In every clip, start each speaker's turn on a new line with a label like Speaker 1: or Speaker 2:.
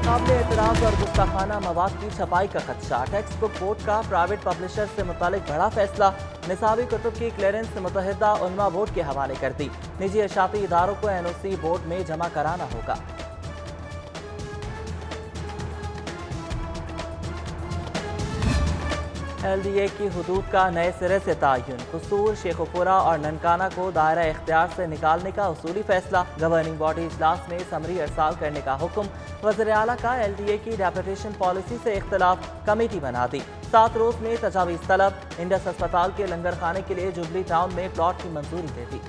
Speaker 1: काबिल एतराज़ और गुस्ताखाना मवाद की छपाई का खदशा। टेक्स्ट बुक बोर्ड का प्राइवेट पब्लिशर से मुतालिक बड़ा फैसला। निसाबी कुतुब की क्लियरेंस मुतहदा उलमा बोर्ड के हवाले कर दी। निजी इशाती इदारों को NOC बोर्ड में जमा कराना होगा। LDA की हुदूद का नए सिरे से तयन। कसूर, शेखुपुरा और ननकाना को दायरा इख्तियार से निकालने का उसूली फैसला। गवर्निंग बॉडी इजलास में समरी अरसाल करने का हुक्म। वज़ीर आला का LDA की डेपुटेशन पॉलिसी से इख्तलाफ, कमेटी बना दी। 7 रोज में तजावीज़ तलब। इंडस अस्पताल के लंगर खाने के लिए जुबली टाउन में प्लॉट की मंजूरी दे दी।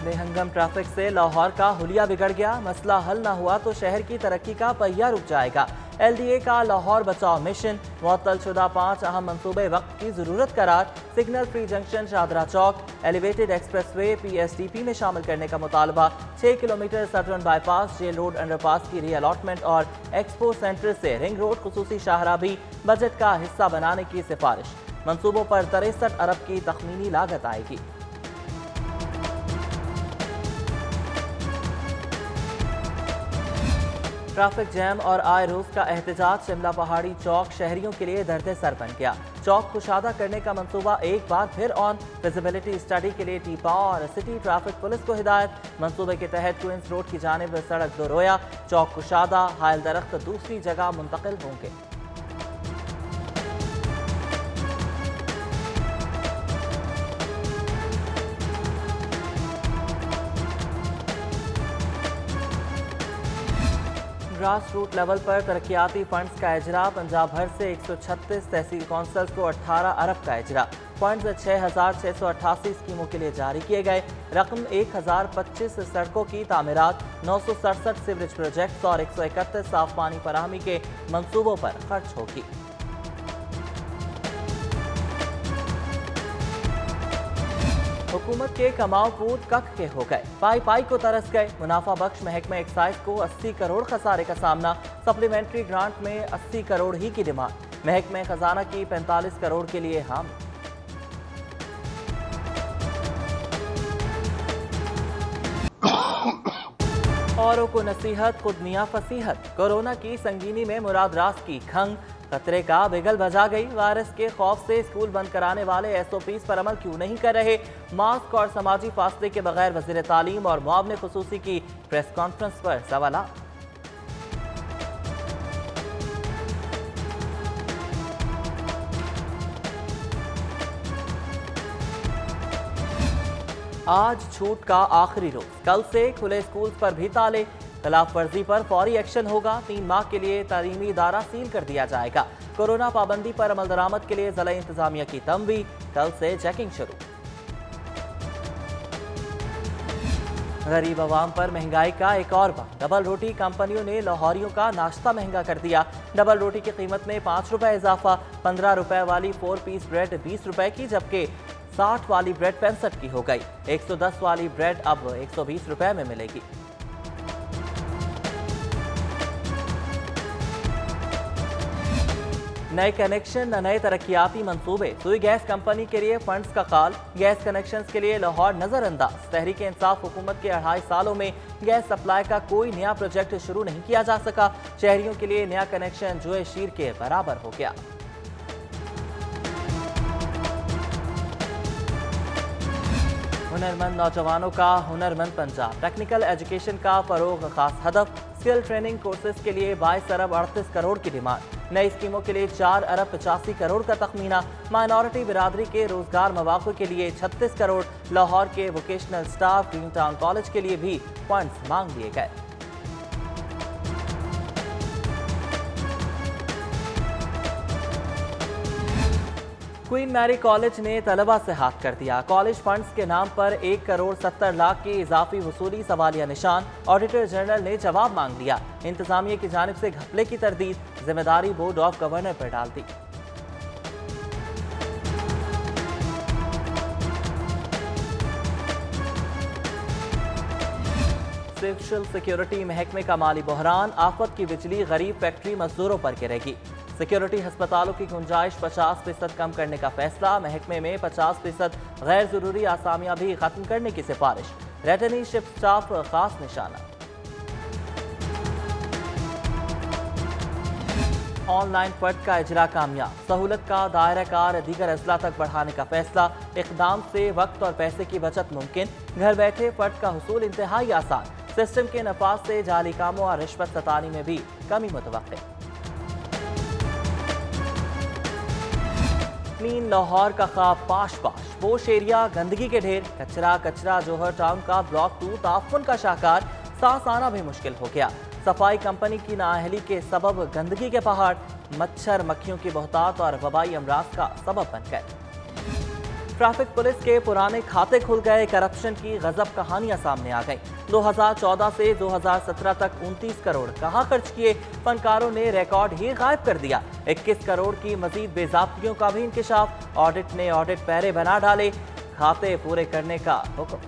Speaker 1: बेहंगम ट्रैफिक से लाहौर का हुलिया बिगड़ गया। मसला हल न हुआ तो शहर की तरक्की का पहिया रुक जाएगा। LDA का लाहौर बचाओ मिशन। मुअत्तल शुदा 5 अहम मंसूबे वक्त की जरूरत करार। Signal free junction Shahdara chowk, elevated expressway PSDP में शामिल करने का मुतालबा। 6 kilometre southern bypass, jail road underpass की रीअलॉटमेंट और एक्सपो सेंटर से रिंग रोड खुसूसी शाहरा भी बजट का हिस्सा बनाने की सिफारिश। मंसूबों पर 63 अरब की तखमीनी लागत आएगी। ट्रैफिक जैम और आए रोज का एहतजाज। शिमला पहाड़ी चौक शहरियों के लिए दर्द सर बन गया। चौक कुशादा करने का मंसूबा एक बार फिर ऑन। विजिबिलिटी स्टडी के लिए टीपा और सिटी ट्रैफिक पुलिस को हिदायत। मंसूबे के तहत क्वींस रोड की जानिब सड़क दोरोया, चौक कुशादा, हायल दरख्त दूसरी जगह मुंतकिल होंगे। ग्रास रूट लेवल पर तरक्याती फंड्स का इजरा। पंजाब भर से 136 तहसील कौंसल्स को 18 अरब का इजरा। फंड्स 6,688 स्कीमों के लिए जारी किए गए। रकम 1,025 सड़कों की तामीरात, 967 सीवरेज प्रोजेक्ट्स और 131 साफ पानी फराहमी के मंसूबों पर खर्च होगी। हुकूमत के कमाओ कूद कख के हो गए। पाई पाई को तरस गए। मुनाफा बख्श महकमा एक्साइज को 80 करोड़ खसारे का सामना। सप्लीमेंट्री ग्रांट में 80 करोड़ ही की डिमांड। महकमा खजाना की 45 करोड़ के लिए हम। औरों को नसीहत, खुद मियां फसीहत। कोरोना की संगीनी में मुराद रास की खंग। खतरे का बिगल बजा गई। वायरस के खौफ से स्कूल बंद कराने वाले SOPs पर अमल क्यों नहीं कर रहे। मास्क और समाजी फासले के बगैर वजीर तालीम और मुआवने खुसूसी की प्रेस कॉन्फ्रेंस पर सवाल। आज छूट का आखिरी रोज। कल से खुले स्कूल पर भी ताले। खिलाफ वर्जी पर फौरी एक्शन होगा। 3 माह के लिए तालीमी इदारा सील कर दिया जाएगा। कोरोना पाबंदी पर अमल दरामद के लिए जिला इंतजामिया की तंबी। कल से चेकिंग शुरू। गरीब आवाम पर महंगाई का एक और बार। डबल रोटी कंपनियों ने लाहौरियों का नाश्ता महंगा कर दिया। डबल रोटी की कीमत में 5 रुपए इजाफा। 15 रुपए वाली 4 पीस ब्रेड 20 रुपए की, जबकि 60 वाली ब्रेड 65 की हो गई। 110 वाली ब्रेड अब 120 रुपए में मिलेगी। नए कनेक्शन, नए तरक्याती मंसूबे। सुई गैस कंपनी के लिए फंड्स का काल। गैस कनेक्शंस के लिए लाहौर नजरअंदाज। तहरीक इंसाफ हुकूमत के 2.5 सालों में गैस सप्लाई का कोई नया प्रोजेक्ट शुरू नहीं किया जा सका। शहरियों के लिए नया कनेक्शन जुए शीर के बराबर हो गया। हुनरमंद नौजवानों का हुनरमंद पंजाब। टेक्निकल एजुकेशन का फरोग खास हदफ। स्किल ट्रेनिंग कोर्सेज के लिए 22 अरब 38 करोड़ की डिमांड। नई स्कीमों के लिए 4 अरब 85 करोड़ का तखमीना। माइनॉरिटी बिरादरी के रोजगार मौक़ों के लिए 36 करोड़। लाहौर के vocational staff green town college के लिए भी फंड्स मांग लिए गए। क्वीन मैरी कॉलेज ने तलबा से हाथ कर दिया। कॉलेज फंड्स के नाम पर 1 करोड़ 70 लाख की इजाफी वसूली सवालिया निशान। ऑडिटर जनरल ने जवाब मांग लिया। इंतजामिया की जानिब से घपले की तरदीद, जिम्मेदारी बोर्ड ऑफ गवर्नर पर डाल दी। सोशल सिक्योरिटी महकमे का माली बहरान। आफत की बिजली गरीब फैक्ट्री मजदूरों पर गिरेगी। सिक्योरिटी हस्पतालों की गुंजाइश 50% कम करने का फैसला। महकमे में 50% गैर जरूरी आसामियां भी खत्म करने की सिफारिश। रिटर्नीशिप स्टाफ खास निशाना। ऑनलाइन फर्द का इजरा कामयाब। सहूलत का दायरा कार दीगर अजला तक बढ़ाने का फैसला। इक़दाम से वक्त और पैसे की बचत मुमकिन। घर बैठे फर्द का हुसूल इंतहाई आसान। सिस्टम के नफाज से जाली कामों और रिश्वत सतानी में भी कमी मुतवक्के। क्लीन लाहौर का ख्वाब पाश पाश। पोश एरिया गंदगी के ढेर। कचरा कचरा। जौहर टाउन का ब्लॉक 2 ताफुन का शाहकार। सांस आना भी मुश्किल हो गया। सफाई कंपनी की नाअहली के सबब गंदगी के पहाड़। मच्छर मक्खियों की बहुतात और वबाई अमराज का सबब बन गए। ट्रैफिक पुलिस के पुराने खाते खुल गए। करप्शन की गजब कहानियां सामने आ गई। 2014 से 2017 तक 29 करोड़ कहाँ खर्च किए। फनकारों ने रिकॉर्ड ही गायब कर दिया। 21 करोड़ की मजीद बेजाब्तियों का भी इंकशाफ। ऑडिट ने ऑडिट पैरे बना डाले। खाते पूरे करने का हुक्म।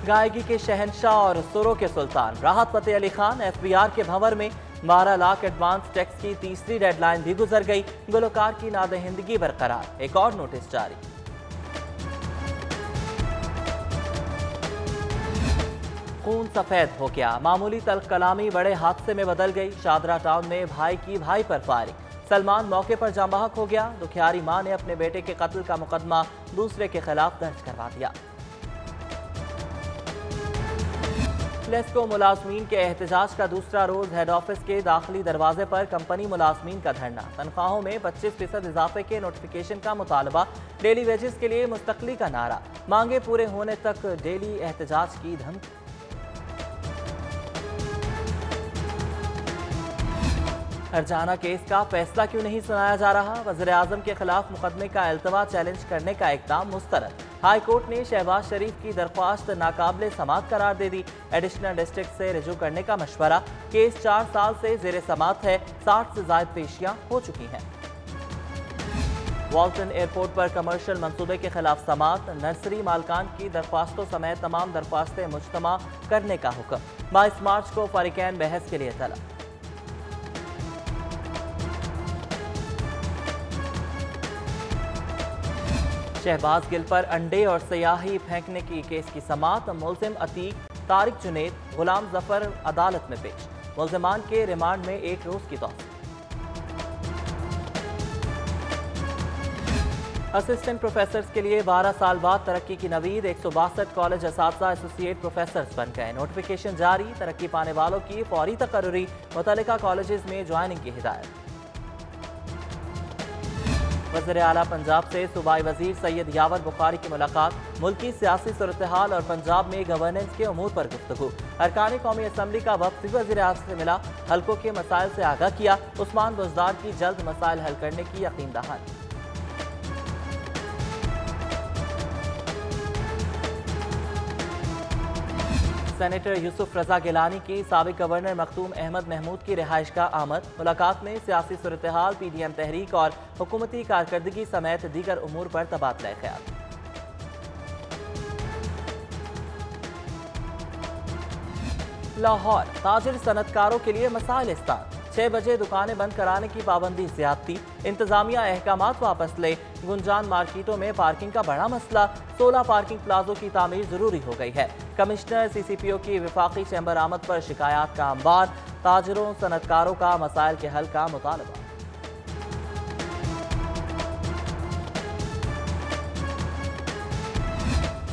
Speaker 1: गायकी के शहंशाह और सुरों के सुल्तान राहत फतेह अली खान एफबीआर के भंवर में। 12 लाख एडवांस टैक्स की तीसरी डेडलाइन भी गुजर गई। गुलकार की नादहिंदगी बरकरार। एक और नोटिस जारी। खून सफेद हो गया। मामूली तल्ख कलामी बड़े हादसे में बदल गई। शादरा टाउन में भाई की भाई पर फायरिंग। सलमान मौके पर जाम बहक हो गया। दुखियारी मां ने अपने बेटे के कत्ल का मुकदमा दूसरे के खिलाफ दर्ज करवा दिया। लेस्को मुलाजमीन के एहतजाज का दूसरा रोज। हेड ऑफिस के दाखिली दरवाजे पर कंपनी मुलाजमीन का धरना। तनख्वाहों में 25% इजाफे के नोटिफिकेशन का मुतालबा। डेली वेजेस के लिए मुस्तकली का नारा। मांगे पूरे होने तक डेली एहतजाज की धमकी। हरजाना केस का फैसला क्यों नहीं सुनाया जा रहा। वज़ीर आज़म के खिलाफ मुकदमे का अल्तवा चैलेंज करने का इक़दाम मुस्तरद। हाई कोर्ट ने शहबाज शरीफ की दरख्वास्त नाकाबिले समात करार दे दी। एडिशनल डिस्ट्रिक्ट से रिजू करने का मशवरा। केस 4 साल से ज़ेरे समात है। 60 से ज़ायद पेशियां हो चुकी हैं। वाल्टन एयरपोर्ट पर कमर्शियल मंसूबे के खिलाफ समात। नर्सरी मालकान की दरख्वास्तों समेत तमाम दरख्वास्तें मुज्तमा करने का हुक्म। 22 मार्च को फरीकैन बहस के लिए तलब। शहबाज गिल पर अंडे और सयाही फेंकने की केस की समात। मुलजिम अतीक, तारिक जुनेद, गुलाम जफर अदालत में पेश। मुलजिमान के रिमांड में 1 रोज की तौसीह। असिस्टेंट प्रोफेसर्स के लिए 12 साल बाद तरक्की की नवीद। 162 कॉलेज असातिज़ा एसोसिएट प्रोफेसर्स बन गए। नोटिफिकेशन जारी। तरक्की पाने वालों की फौरी तकर्रुरी। मुतल्लिका कॉलेजेस में ज्वाइनिंग की हिदायत। वज़ीर आला पंजाब से सूबाई वज़ीर सैयद यावर बुखारी की मुलाकात। मुल्की सियासी सूरत-ए-हाल और पंजाब में गवर्नेंस के उमूर पर गुफ्तगू। अरकान कौमी असम्बली का वफ़द भी वज़ीर आज़म से मिला। हल्कों के मसाइल से आगाह किया। उस्मान बुज़दार की जल्द मसाइल हल करने की यकीन दहानी। सेनेटर यूसुफ रजा गिलानी की साबिक गवर्नर मखदूम अहमद महमूद की रिहाइश का आमद। मुलाकात में सियासी सूरत-ए-हाल, PDM तहरीक और हुकूमती कारकर्दगी समेत दीगर उमूर पर तबादला ख्याल। लाहौर ताजिर सनतकारों के लिए मसाइलिस्तान। 6 बजे दुकानें बंद कराने की पाबंदी ज्यादती। इंतजामिया अहकामात वापस ले। गुंजान मार्केटों में पार्किंग का बड़ा मसला। 16 पार्किंग प्लाजों की तामीर जरूरी हो गई है। कमिश्नर CCPO की विफाकी चैम्बर आमद पर शिकायत का अंबार। ताजिरों सनतकारों का मसाइल के हल का मुतालबा।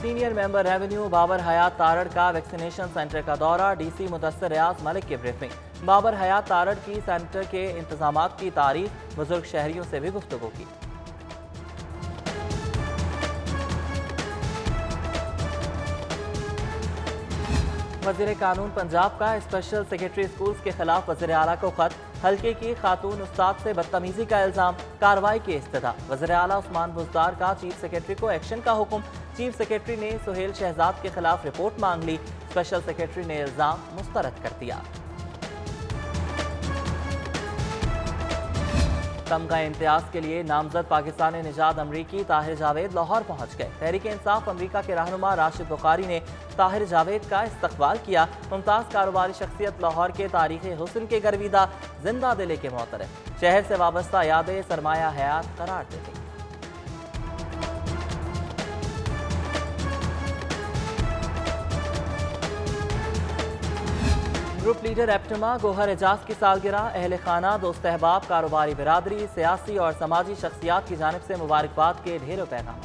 Speaker 1: सीनियर मेंबर रेवेन्यू बाबर हयात तारड़ का वैक्सीनेशन सेंटर का दौरा। DC मुदस्सिर रियाज मलिक की ब्रीफिंग। बाबर हयात तारड़ की सेंटर के इंतजामात की तारीफ। बुजुर्ग शहरियों से भी गुफ्तगू की। वज़ीर कानून पंजाब का स्पेशल सेक्रेटरी स्कूल्स के खिलाफ वज़ीर आला को खत। हल्के की खातून उस्ताद से बदतमीजी का इल्जाम। कार्रवाई की इस्तदा। वज़ीर आला उस्मान बुज़दार का चीफ सेक्रेटरी को एक्शन का हुक्म। चीफ सेक्रेटरी ने सुहेल शहजाद के खिलाफ रिपोर्ट मांग ली। स्पेशल सेक्रेटरी ने इल्जाम मुस्तरद कर दिया। तमगा इम्तियाज के लिए नामजद पाकिस्तानी निजात अमरीकी ताहिर जावेद लाहौर पहुंच गए। तहरीक इंसाफ अमरीका के रहनुमा राशिद बुखारी ने ताहिर जावेद का इस्तकबाल किया। मुमताज़ कारोबारी शख्सियत लाहौर के तारीखी हुस्न के गर्विदा जिंदा दिले के मोहतरफ शहर से वाबस्ता यादें सरमाया हयात करार देते। ग्रुप लीडर एप्टमा गोहर एजाज की सालगिरह, अहल खाना, दोस्त अहबाब, कारोबारी बिरादरी, सियासी और समाजी शख्सियात की जानिब से मुबारकबाद के ढेरों पैगाम।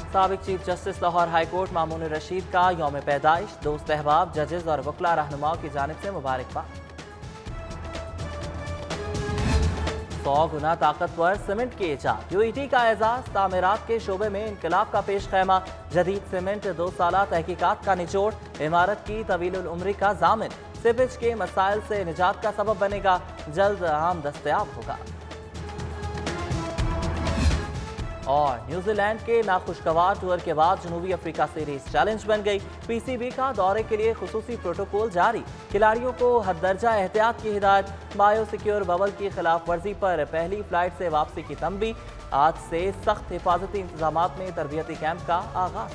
Speaker 1: साबिक chief justice Lahore high court Mamun Rashid का यौम पैदाइश, दोस्त अहबाब, जजेस और वकला रहनुमाओं की जानिब से मुबारकबाद। 100 गुना ताकतवर सीमेंट की ईजाद, यूईटी का एजाज, तामीरात के शोबे में इनकलाब का पेश खैमा, जदीद सीमेंट 2 साला तहकीकात का निचोड़, इमारत की तवील उम्री का जामिन, सीपेज के मसाइल से निजात का सबब बनेगा, जल्द आम दस्तयाब होगा। और न्यूजीलैंड के नाखुशगवार टूर के बाद जनूबी अफ्रीका सीरीज चैलेंज बन गई। पीसीबी का दौरे के लिए खुसूसी प्रोटोकॉल जारी, खिलाड़ियों को हद दर्जा एहतियात की हिदायत। बायो सिक्योर बबल की खिलाफ वर्जी पर पहली फ्लाइट से वापसी की तंबी। आज से सख्त हिफाजती इंतजामात में तरबियती कैंप का आगाज।